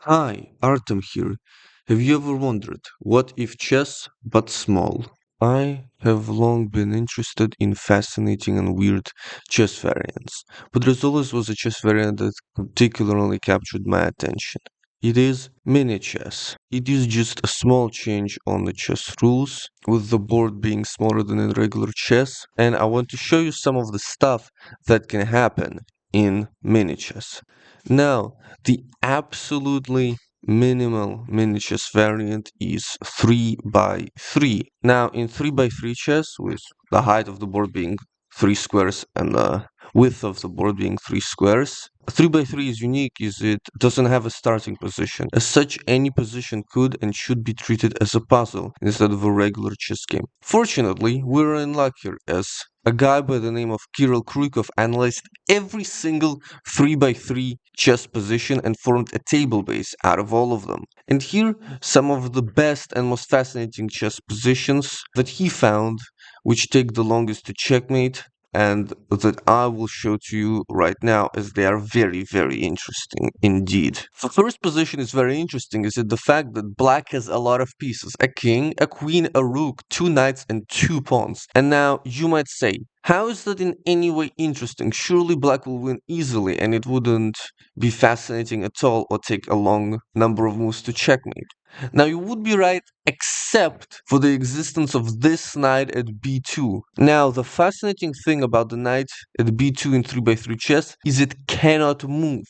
Hi, Artem here. Have you ever wondered, what if chess but small? I have long been interested in fascinating and weird chess variants, but there's always was a chess variant that particularly captured my attention. It is mini chess. It is just a small change on the chess rules, with the board being smaller than in regular chess, and I want to show you some of the stuff that can happen in mini chess. Now, the absolutely minimal mini chess variant is 3 by 3. Now, in 3 by 3 chess, with the height of the board being 3 squares and the width of the board being 3 squares, 3 by 3 is unique is it doesn't have a starting position. As such, any position could and should be treated as a puzzle instead of a regular chess game. Fortunately, we're in luck here, as a guy by the name of Kirill Krykov analyzed every single 3 by 3 chess position and formed a table base out of all of them. And here, some of the best and most fascinating chess positions that he found, which take the longest to checkmate, and that I will show to you right now, as they are very, very interesting indeed. The first position is very interesting, is it the fact that black has a lot of pieces: a king, a queen, a rook, two knights, and two pawns. And now you might say, how is that in any way interesting? Surely black will win easily and it wouldn't be fascinating at all or take a long number of moves to checkmate. Now you would be right, except for the existence of this knight at b2. Now the fascinating thing about the knight at b2 in 3 by 3 chess is it cannot move,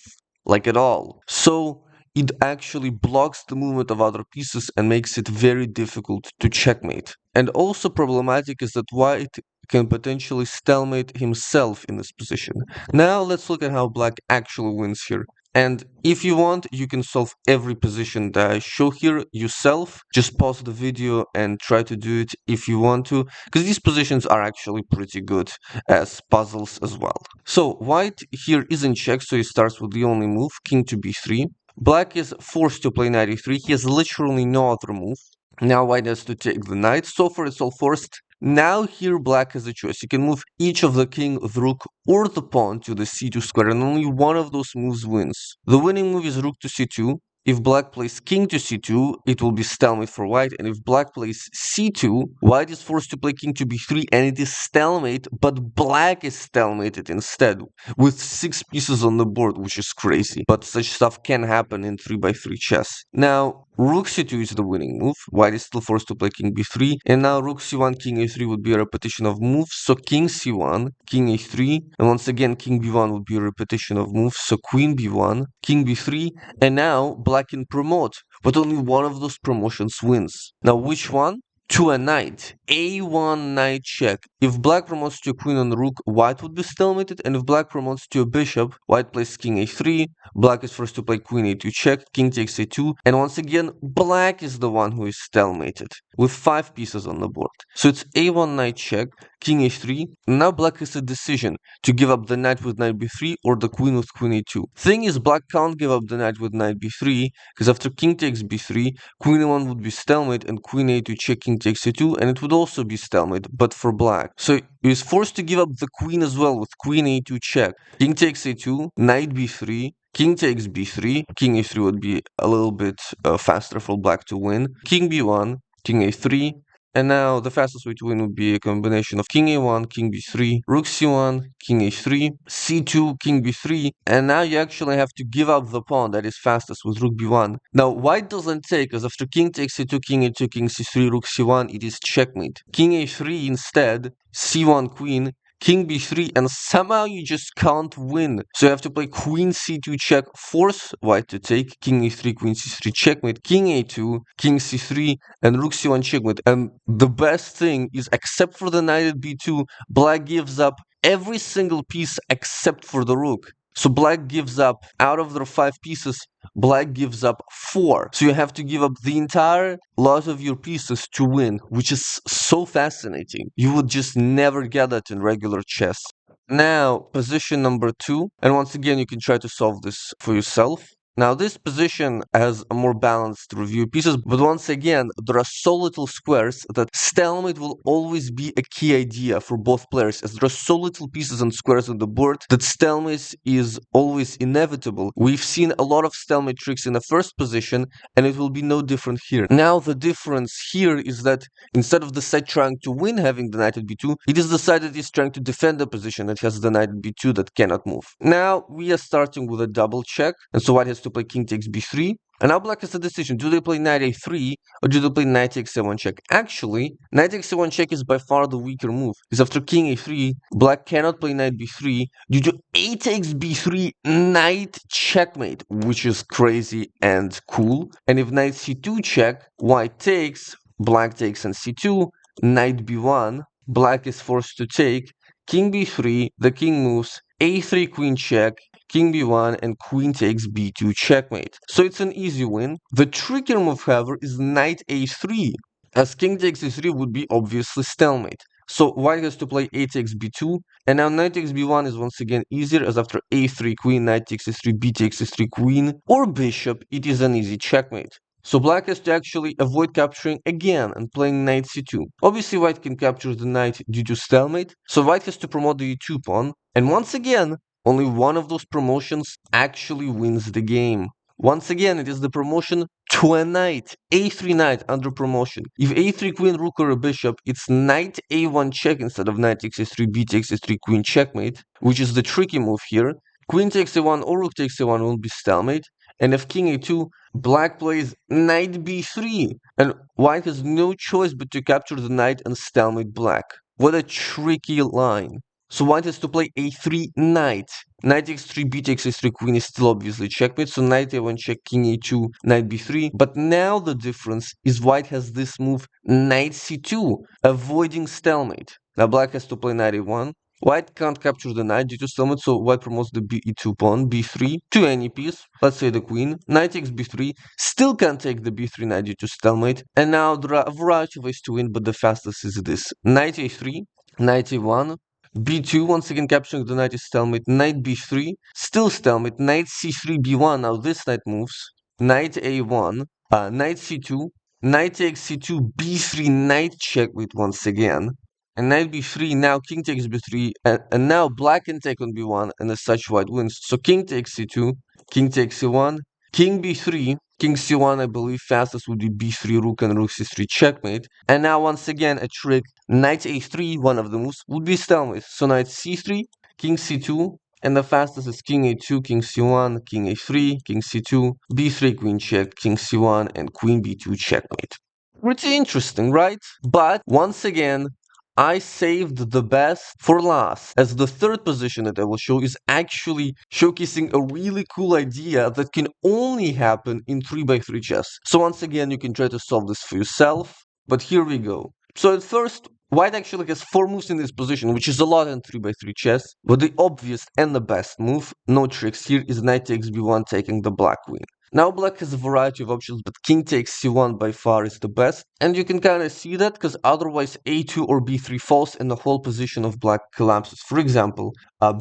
like at all. So it actually blocks the movement of other pieces and makes it very difficult to checkmate. And also problematic is that white can potentially stalemate himself in this position. Now let's look at how black actually wins here. And if you want, you can solve every position that I show here yourself. Just pause the video and try to do it if you want to, because these positions are actually pretty good as puzzles as well. So white here is in check, so he starts with the only move, king to b3. Black is forced to play knight e3. He has literally no other move. Now white has to take the knight. So far it's all forced. Now here black has a choice. You can move each of the king, the rook, or the pawn to the c2 square, and only one of those moves wins. The winning move is rook to c2. If black plays king to c2, it will be stalemate for white, and if black plays c2, white is forced to play king to b3, and it is stalemate, but black is stalemated instead, with 6 pieces on the board, which is crazy. But such stuff can happen in 3 by 3 chess. Now, rook c2 is the winning move. White is still forced to play king b3, and now rook c1, king a3 would be a repetition of moves, so king c1, king a3, and once again king b1 would be a repetition of moves, so queen b1, king b3, and now black can promote, but only one of those promotions wins. Now which one? To a knight. a1 knight check. If black promotes to a queen on the rook, white would be stalemated, and if black promotes to a bishop, white plays king a3, black is forced to play queen a2 check, king takes a2, and once again, black is the one who is stalemated, with 5 pieces on the board. So it's a1 knight check, king a3, now black has a decision to give up the knight with knight b3 or the queen with queen a2. Thing is, black can't give up the knight with knight b3, because after king takes b3, queen a1 would be stalemate, and queen a2 check, king takes a2, and it would also be stalemate, but for black. So he is forced to give up the queen as well with queen a2 check. King takes a2, knight b3, king takes b3, king a3 would be a little bit faster for black to win, king b1, king a3, and now the fastest way to win would be a combination of king a1, king b3, rook c1, king a3, c2, king b3, and now you actually have to give up the pawn that is fastest with rook b1. Now white doesn't take, as after king takes a2, king a2, king c3, rook c1, it is checkmate. King a3 instead, c1 queen, king b3, and somehow you just can't win. So you have to play queen c2 check, force white to take, king e3, queen c3 checkmate, king a2, king c3, and rook c1 checkmate. And the best thing is, except for the knight at b2, black gives up every single piece except for the rook. So black gives up, out of their 5 pieces, black gives up 4. So you have to give up the entire lot of your pieces to win, which is so fascinating. You would just never get that in regular chess. Now, position number 2, and once again, you can try to solve this for yourself. Now, this position has a more balanced review pieces, but once again, there are so little squares that stalemate will always be a key idea for both players, as there are so little pieces and squares on the board that stalemate is always inevitable. We've seen a lot of stalemate tricks in the first position, and it will be no different here. Now, the difference here is that instead of the side trying to win having the knight at b2, it is the side that is trying to defend the position that has the knight at b2 that cannot move. Now, we are starting with a double check, and so white has to play king takes b3. And now black has a decision. Do they play knight a3 or do they play knight takes a1 check? Actually, knight takes a1 check is by far the weaker move. Because after king a3, black cannot play knight b3 due to a takes b3 knight checkmate, which is crazy and cool. And if knight c2 check, white takes, black takes and c2, knight b1, black is forced to take, king b3, the king moves, a3 queen check, king b1, and queen takes b2 checkmate. So it's an easy win. The trickier move, however, is knight a3, as king takes a3 would be obviously stalemate. So white has to play a takes b2, and now knight takes b1 is once again easier, as after a3 queen, knight takes a3, b takes a3 queen, or bishop, it is an easy checkmate. So black has to actually avoid capturing again and playing knight c2. Obviously white can capture the knight due to stalemate, so white has to promote the e2 pawn, and once again, only one of those promotions actually wins the game. Once again, it is the promotion to a knight, a3 knight under promotion. If a3 queen, rook, or a bishop, it's knight a1 check instead of knight takes a3, b takes a3, queen checkmate, which is the tricky move here. Queen takes a1 or rook takes a1 will be stalemate, and if king a2, black plays knight b3, and white has no choice but to capture the knight and stalemate black. What a tricky line. So white has to play a3 knight. Knight takes 3, b takes a3, queen is still obviously checkmate, so knight a1 check, king a2, knight b3. But now the difference is white has this move knight c2, avoiding stalemate. Now black has to play knight a1. White can't capture the knight due to stalemate, so white promotes the b2 pawn, b3, to any piece, let's say the queen. Knight takes b3, still can't take the b3 knight due to stalemate. And now there are a variety of ways to win, but the fastest is this. Knight a3, knight a1, b2, once again capturing the knight is stalemate, knight b3, still stalemate, knight c3, b1, now this knight moves, knight a1, knight c2, knight takes c2, b3, knight checkmate once again, and knight b3, now king takes b3, and now black can take on b1, and as such white wins. So king takes c2, king takes c1, king b3, king c1, I believe fastest would be b3, rook, and rook c3 checkmate. And now once again a trick, knight a3, one of the moves, would be stalemate. So knight c3, king c2, and the fastest is king a2, king c1, king a3, king c2, b3, queen check, king c1, and queen b2 checkmate. Pretty interesting, right? But once again, I saved the best for last, as the third position that I will show is actually showcasing a really cool idea that can only happen in 3x3 chess. So once again, you can try to solve this for yourself, but here we go. So at first, white actually has 4 moves in this position, which is a lot in 3x3 chess, but the obvious and the best move, no tricks here, is knight takes b1 taking the black queen. Now black has a variety of options, but king takes c1 by far is the best, and you can kind of see that because otherwise a2 or b3 falls and the whole position of black collapses. For example,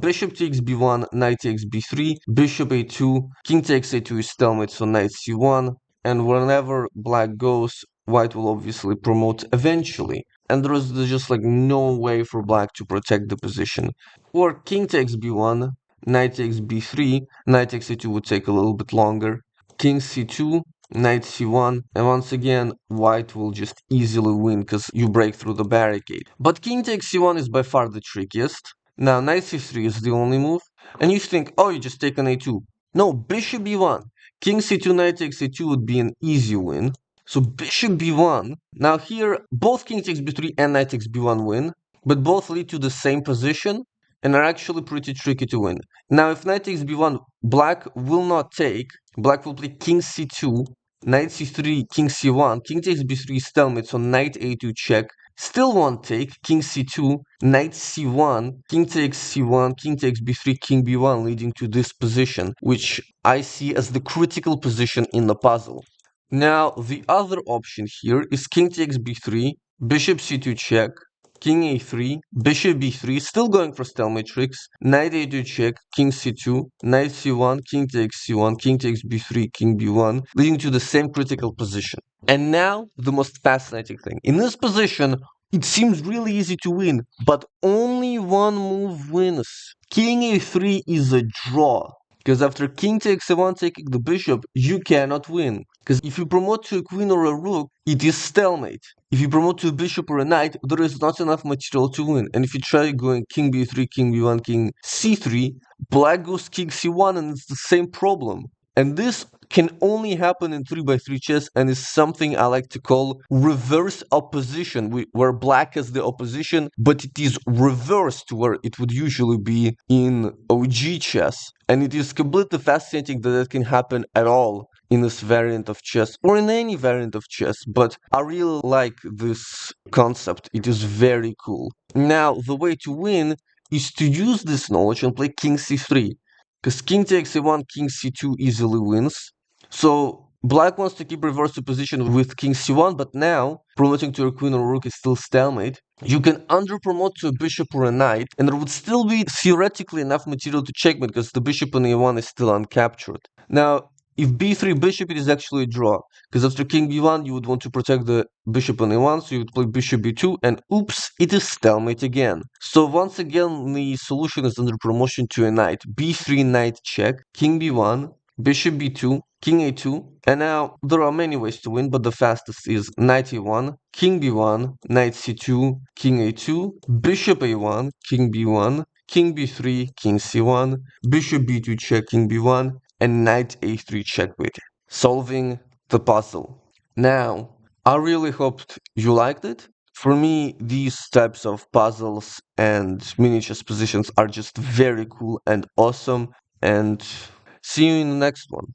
bishop takes b1, knight takes b3, bishop a2, king takes a2 is stalemate, so knight c1, and whenever black goes, white will obviously promote eventually, and there's just like no way for black to protect the position. Or king takes b1, knight takes b3, knight takes a2 would take a little bit longer, king c2, knight c1, and once again white will just easily win because you break through the barricade. But king takes c1 is by far the trickiest. Now knight c3 is the only move, and you think, oh, you just take an a2. No, bishop b1, king c2, knight takes a2 would be an easy win. So bishop b1, now here both king takes b3 and knight takes b1 win, but both lead to the same position and are actually pretty tricky to win. Now if knight takes b1, black will not take. Black will play king c2, knight c3, king c1, king takes b3 stalemate, so knight a2 check, still won't take, king c2, knight c1, king takes c1, king takes b3, king b1, leading to this position, which I see as the critical position in the puzzle. Now the other option here is king takes b3, bishop c2 check, king a3, bishop b3, still going for stalemate tricks, knight a2 check, king c2, knight c1, king takes c1, king takes b3, king b1, leading to the same critical position. And now, the most fascinating thing. In this position, it seems really easy to win, but only one move wins. King a3 is a draw. Because after king takes a1 taking the bishop, you cannot win. Because if you promote to a queen or a rook, it is stalemate. If you promote to a bishop or a knight, there is not enough material to win. And if you try going king b3, king b1, king c3, black goes king c1 and it's the same problem. And this can only happen in 3x3 chess and is something I like to call reverse opposition, where black has the opposition, but it is reversed to where it would usually be in OG chess. And it is completely fascinating that it can happen at all in this variant of chess or in any variant of chess, but I really like this concept. It is very cool. Now, the way to win is to use this knowledge and play king c3. Because king takes a1, king c2 easily wins. So black wants to keep reverse position with king c1, but now promoting to a queen or rook is still stalemate. You can under-promote to a bishop or a knight, and there would still be theoretically enough material to checkmate because the bishop on a1 is still uncaptured. Now, if b3 bishop, it is actually a draw, because after king b1, you would want to protect the bishop on a1, so you would play bishop b2, and oops, it is stalemate again. So once again, the solution is under promotion to a knight. b3 knight check, king b1, bishop b2, king a2, and now there are many ways to win, but the fastest is knight a1, king b1, knight c2, king a2, bishop a1, king b1, king b3, king c1, bishop b2 check, king b1, and knight a3 checkmate, solving the puzzle. Now, I really hoped you liked it. For me, these types of puzzles and mini chess positions are just very cool and awesome, and see you in the next one.